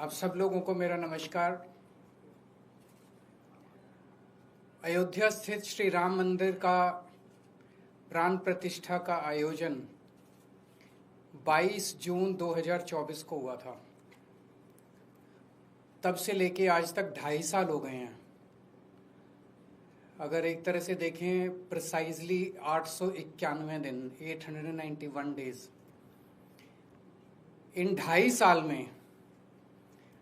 आप सब लोगों को मेरा नमस्कार। अयोध्या स्थित श्री राम मंदिर का प्राण प्रतिष्ठा का आयोजन 22 जून 2024 को हुआ था। तब से लेके आज तक 2.5 साल हो गए हैं। अगर एक तरह से देखें प्रिसाइजली 891 दिन, 891 डेज। इन 2.5 साल में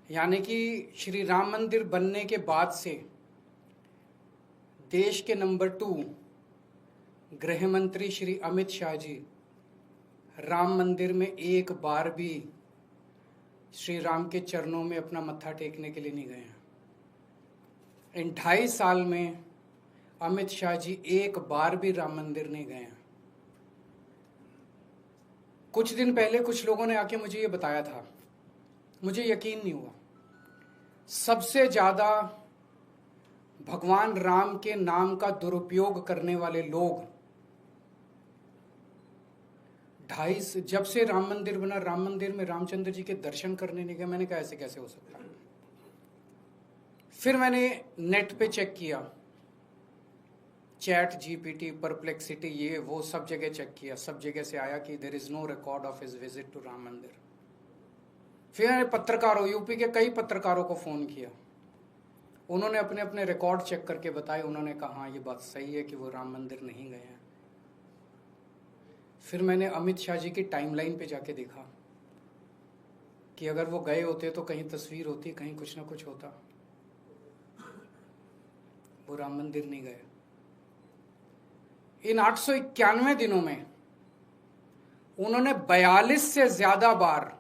यानी कि श्री राम मंदिर बनने के बाद से देश के नंबर 2 गृह मंत्री श्री अमित शाह जी राम मंदिर में एक बार भी श्री राम के चरणों में अपना मत्था टेकने के लिए नहीं गए हैं। इन 2.5 साल में अमित शाह जी एक बार भी राम मंदिर नहीं गए हैं। कुछ दिन पहले कुछ लोगों ने आके मुझे ये बताया था, मुझे यकीन नहीं हुआ। सबसे ज्यादा भगवान राम के नाम का दुरुपयोग करने वाले लोग जब से राम मंदिर बना, राम मंदिर में रामचंद्र जी के दर्शन करने नहीं गए। मैंने कहा ऐसे कैसे हो सकता है। फिर मैंने नेट पे चेक किया, चैट जीपीटी, परप्लेक्सिटी, ये वो सब जगह चेक किया। सब जगह से आया कि there is no record of his visit to Ram Mandir. फिर मैंने पत्रकारों, यूपी के कई पत्रकारों को फोन किया। उन्होंने अपने अपने रिकॉर्ड चेक करके बताए। उन्होंने कहा हाँ, ये बात सही है कि वो राम मंदिर नहीं गए हैं। फिर मैंने अमित शाह जी की टाइमलाइन पे जाके देखा कि अगर वो गए होते तो कहीं तस्वीर होती, कहीं कुछ ना कुछ होता। वो राम मंदिर नहीं गए। इन 891 दिनों में उन्होंने 42 से ज्यादा बार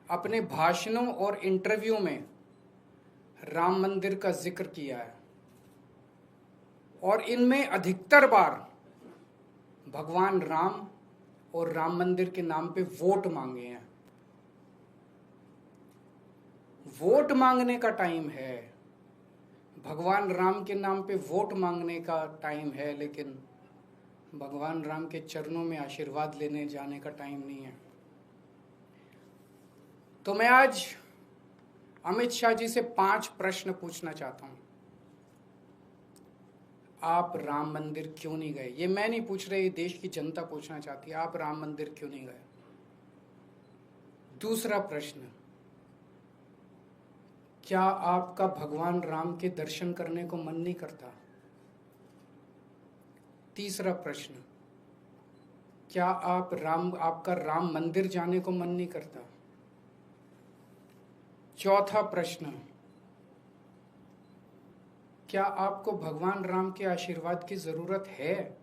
अपने भाषणों और इंटरव्यू में राम मंदिर का जिक्र किया है और इनमें अधिकतर बार भगवान राम और राम मंदिर के नाम पे वोट मांगे हैं। वोट मांगने का टाइम है, भगवान राम के नाम पे वोट मांगने का टाइम है, लेकिन भगवान राम के चरणों में आशीर्वाद लेने जाने का टाइम नहीं है। तो मैं आज अमित शाह जी से 5 प्रश्न पूछना चाहता हूं। आप राम मंदिर क्यों नहीं गए? ये मैं नहीं पूछ रही, देश की जनता पूछना चाहती है। आप राम मंदिर क्यों नहीं गए? दूसरा प्रश्न, क्या आपका भगवान राम के दर्शन करने को मन नहीं करता? तीसरा प्रश्न, क्या आपका राम मंदिर जाने को मन नहीं करता? चौथा प्रश्न, क्या आपको भगवान राम के आशीर्वाद की जरूरत है?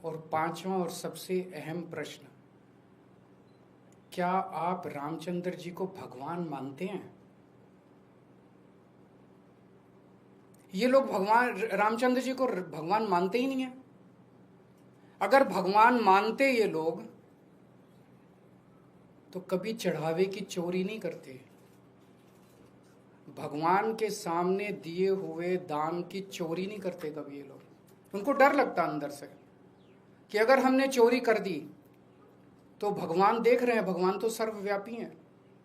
और 5वां और सबसे अहम प्रश्न, क्या आप रामचंद्र जी को भगवान मानते हैं? ये लोग भगवान रामचंद्र जी को भगवान मानते ही नहीं है। अगर भगवान मानते ये लोग तो कभी चढ़ावे की चोरी नहीं करते। भगवान के सामने दिए हुए दान की चोरी नहीं करते कभी ये लोग। उनको डर लगता अंदर से कि अगर हमने चोरी कर दी तो भगवान देख रहे हैं, भगवान तो सर्वव्यापी हैं,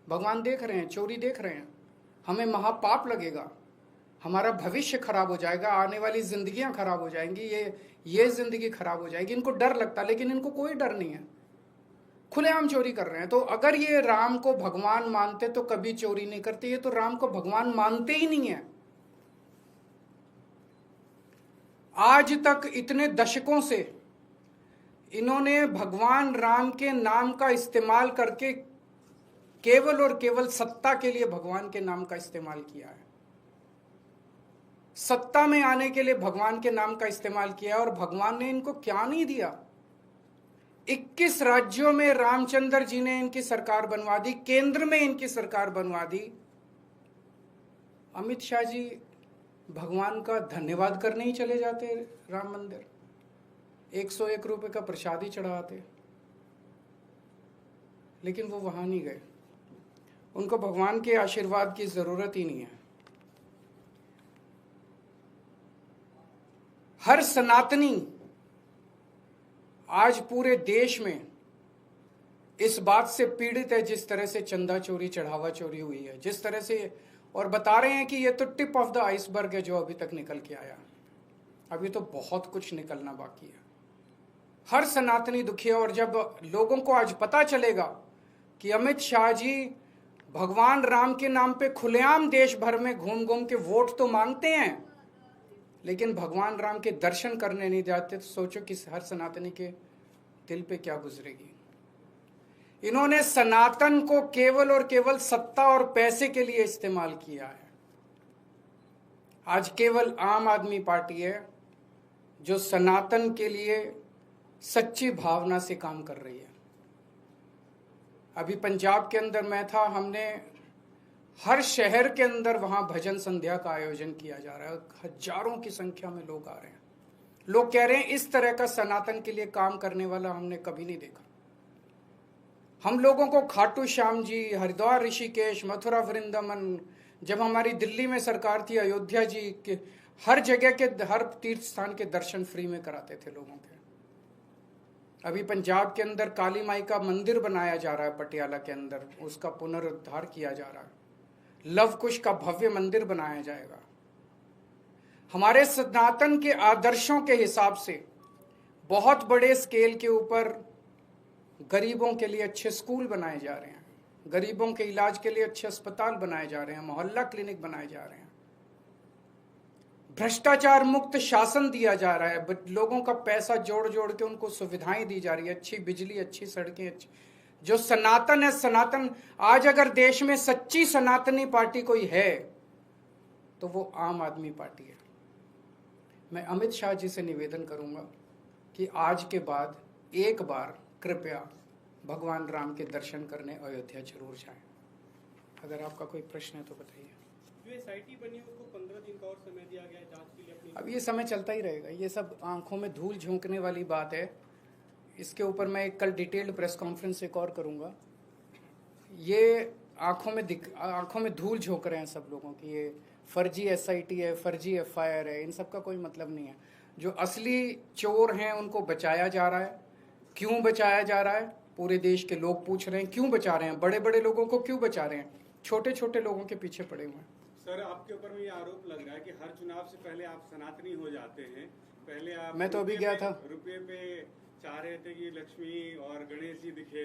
भगवान देख रहे हैं, चोरी देख रहे हैं, हमें महापाप लगेगा, हमारा भविष्य खराब हो जाएगा, आने वाली जिंदगियां खराब हो जाएंगी, ये जिंदगी खराब हो जाएगी। इनको डर लगता, लेकिन इनको कोई डर नहीं है, खुलेआम चोरी कर रहे हैं। तो अगर ये राम को भगवान मानते तो कभी चोरी नहीं करते। ये तो राम को भगवान मानते ही नहीं है। आज तक इतने दशकों से इन्होंने भगवान राम के नाम का इस्तेमाल करके केवल और केवल सत्ता के लिए भगवान के नाम का इस्तेमाल किया है। सत्ता में आने के लिए भगवान के नाम का इस्तेमाल किया, और भगवान ने इनको क्या नहीं दिया। 21 राज्यों में रामचंद्र जी ने इनकी सरकार बनवा दी, केंद्र में इनकी सरकार बनवा दी। अमित शाह जी भगवान का धन्यवाद करने ही चले जाते राम मंदिर, 101 रुपए का प्रसाद ही चढ़ाते, लेकिन वो वहां नहीं गए। उनको भगवान के आशीर्वाद की जरूरत ही नहीं है। हर सनातनी आज पूरे देश में इस बात से पीड़ित है जिस तरह से चंदा चोरी, चढ़ावा चोरी हुई है, जिस तरह से, और बता रहे हैं कि ये तो टिप ऑफ द आइसबर्ग है जो अभी तक निकल के आया। अभी तो बहुत कुछ निकलना बाकी है। हर सनातनी दुखी है। और जब लोगों को आज पता चलेगा कि अमित शाह जी भगवान राम के नाम पे खुलेआम देश भर में घूम घूम के वोट तो मांगते हैं, लेकिन भगवान राम के दर्शन करने नहीं जाते, तो सोचो कि हर सनातनी के दिल पे क्या गुजरेगी। इन्होंने सनातन को केवल और केवल सत्ता और पैसे के लिए इस्तेमाल किया है। आज केवल आम आदमी पार्टी है जो सनातन के लिए सच्ची भावना से काम कर रही है। अभी पंजाब के अंदर मैं था, हमने हर शहर के अंदर वहां भजन संध्या का आयोजन किया जा रहा है। हजारों की संख्या में लोग आ रहे हैं। लोग कह रहे हैं इस तरह का सनातन के लिए काम करने वाला हमने कभी नहीं देखा। हम लोगों को खाटू श्याम जी, हरिद्वार, ऋषिकेश, मथुरा, वृंदावन, जब हमारी दिल्ली में सरकार थी, अयोध्या जी के हर जगह के हर तीर्थ स्थान के दर्शन फ्री में कराते थे लोगों के। अभी पंजाब के अंदर काली माई का मंदिर बनाया जा रहा है, पटियाला के अंदर उसका पुनरुद्धार किया जा रहा है। लव कुश का भव्य मंदिर बनाया जाएगा। हमारे सनातन के आदर्शों के हिसाब से बहुत बड़े स्केल के ऊपर गरीबों के लिए अच्छे स्कूल बनाए जा रहे हैं, गरीबों के इलाज के लिए अच्छे अस्पताल बनाए जा रहे हैं, मोहल्ला क्लिनिक बनाए जा रहे हैं, भ्रष्टाचार मुक्त शासन दिया जा रहा है, लोगों का पैसा जोड़ जोड़ के उनको सुविधाएं दी जा रही है, अच्छी बिजली, अच्छी सड़कें, अच्छी। जो सनातन है, सनातन आज अगर देश में सच्ची सनातनी पार्टी कोई है तो वो आम आदमी पार्टी है। मैं अमित शाह जी से निवेदन करूंगा कि आज के बाद एक बार कृपया भगवान राम के दर्शन करने अयोध्या जरूर जाएं। अगर आपका कोई प्रश्न है तो बताइए। जो एसआईटी बनी उसको 15 दिन का और समय दिया गया है जांच के लिए। अब ये समय चलता ही रहेगा। ये सब आंखों में धूल झोंकने वाली बात है। इसके ऊपर मैं कल डिटेल्ड प्रेस कॉन्फ्रेंस एक और करूंगा। ये आंखों में धूल झोंक रहे हैं सब लोगों की। ये फर्जी एसआईटी है, फर्जी एफआईआर है, इन सब का कोई मतलब नहीं है। जो असली चोर हैं उनको बचाया जा रहा है। क्यों बचाया जा रहा है? पूरे देश के लोग पूछ रहे हैं क्यों बचा रहे हैं। बड़े बड़े लोगों को क्यों बचा रहे हैं? छोटे छोटे लोगों के पीछे पड़े हुए हैं। सर, आपके ऊपर में ये आरोप लग रहा है कि हर चुनाव से पहले आप सनातनी हो जाते हैं। पहले आप मैं तो अभी गया था, रुपये पे चाह रहे थे कि लक्ष्मी और गणेश जी दिखे।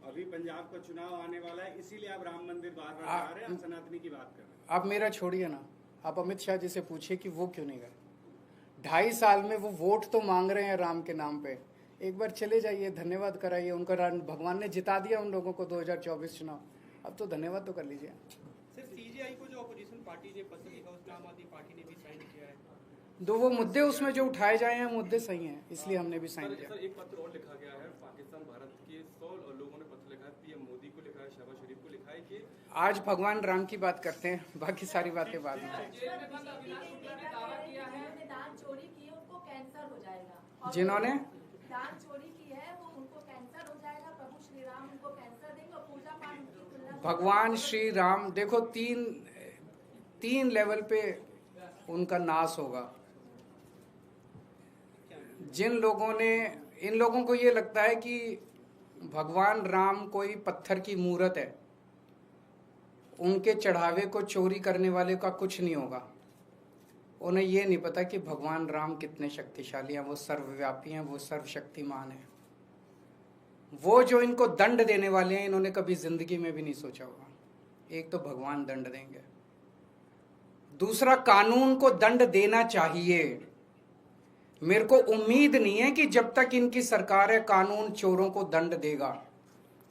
अभी पंजाब का चुनाव आने वाला है, इसीलिए आप राम मंदिर बार बार आ रहे हैं, आप सनातनी की बात कर रहे हैं। आप मेरा छोड़िए ना, आप अमित शाह जी से पूछिए कि वो क्यों नहीं गए। 2.5 साल में वो वोट तो मांग रहे हैं राम के नाम पे। एक बार चले जाइए, धन्यवाद कराइए उनका। भगवान ने जिता दिया उन लोगों को 2024 चुनाव। अब तो धन्यवाद तो कर लीजिए। सर, सीजेआई को जो अपोजिशन पार्टी ने पत्र लिखा उसमें आम आदमी पार्टी ने भी साइन किया है। दो वो मुद्दे उसमें जो उठाए जाए हैं मुद्दे सही हैं, इसलिए हमने भी साइन किया। सर, एक पत्र और लिखा गया है। पाकिस्तान भारत के 100 लोगों ने पत्र लिखा है, पीएम मोदी को लिखा है, शहबाज शरीफ को लिखा है कि आज भगवान राम की बात करते हैं, बाकी सारी बातें बाद में। जिन्होंने दान चोरी की है वो उनको कैंसर हो जाएगा। प्रभु श्री राम उनको कैंसर देंगे और पूजा पाठ उनकी तुलना। भगवान श्री राम देखो, तीन लेवल पे उनका नाश होगा। जिन लोगों ने, इन लोगों को ये लगता है कि भगवान राम कोई पत्थर की मूर्त है, उनके चढ़ावे को चोरी करने वाले का कुछ नहीं होगा। उन्हें ये नहीं पता कि भगवान राम कितने शक्तिशाली हैं, वो सर्वव्यापी हैं, वो सर्वशक्तिमान हैं। वो जो इनको दंड देने वाले हैं, इन्होंने कभी जिंदगी में भी नहीं सोचा होगा। एक तो भगवान दंड देंगे, दूसरा कानून को दंड देना चाहिए। मेरे को उम्मीद नहीं है कि जब तक इनकी सरकार है कानून चोरों को दंड देगा।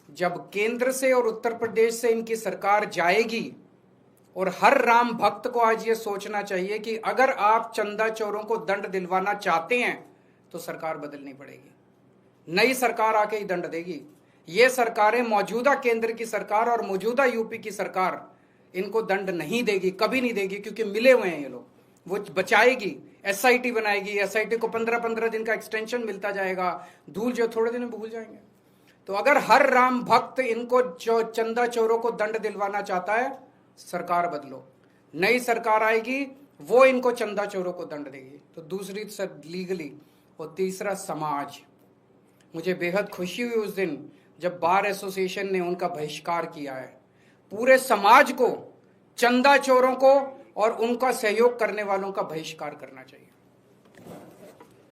जब केंद्र से और उत्तर प्रदेश से इनकी सरकार जाएगी, और हर राम भक्त को आज ये सोचना चाहिए कि अगर आप चंदा चोरों को दंड दिलवाना चाहते हैं तो सरकार बदलनी पड़ेगी। नई सरकार आके ही दंड देगी। ये सरकारें, मौजूदा केंद्र की सरकार और मौजूदा यूपी की सरकार, इनको दंड नहीं देगी, कभी नहीं देगी, क्योंकि मिले हुए हैं ये लोग। वो बचाएगी, एसआईटी बनाएगी, एसआईटी को 15-15 दिन का एक्सटेंशन मिलता जाएगा। धूल जो थोड़े दिन में भूल जाएंगे। तो अगर हर राम भक्त इनको जो चंदा चोरों को दंड दिलवाना चाहता है, सरकार बदलो। नई सरकार आएगी, वो इनको चंदा चोरों को दंड देगी। तो दूसरी लीगली, और तीसरा समाज। मुझे बेहद खुशी हुई उस दिन जब बार एसोसिएशन ने उनका बहिष्कार किया है। पूरे समाज को, चंदा चोरों को और उनका सहयोग करने वालों का बहिष्कार करना चाहिए।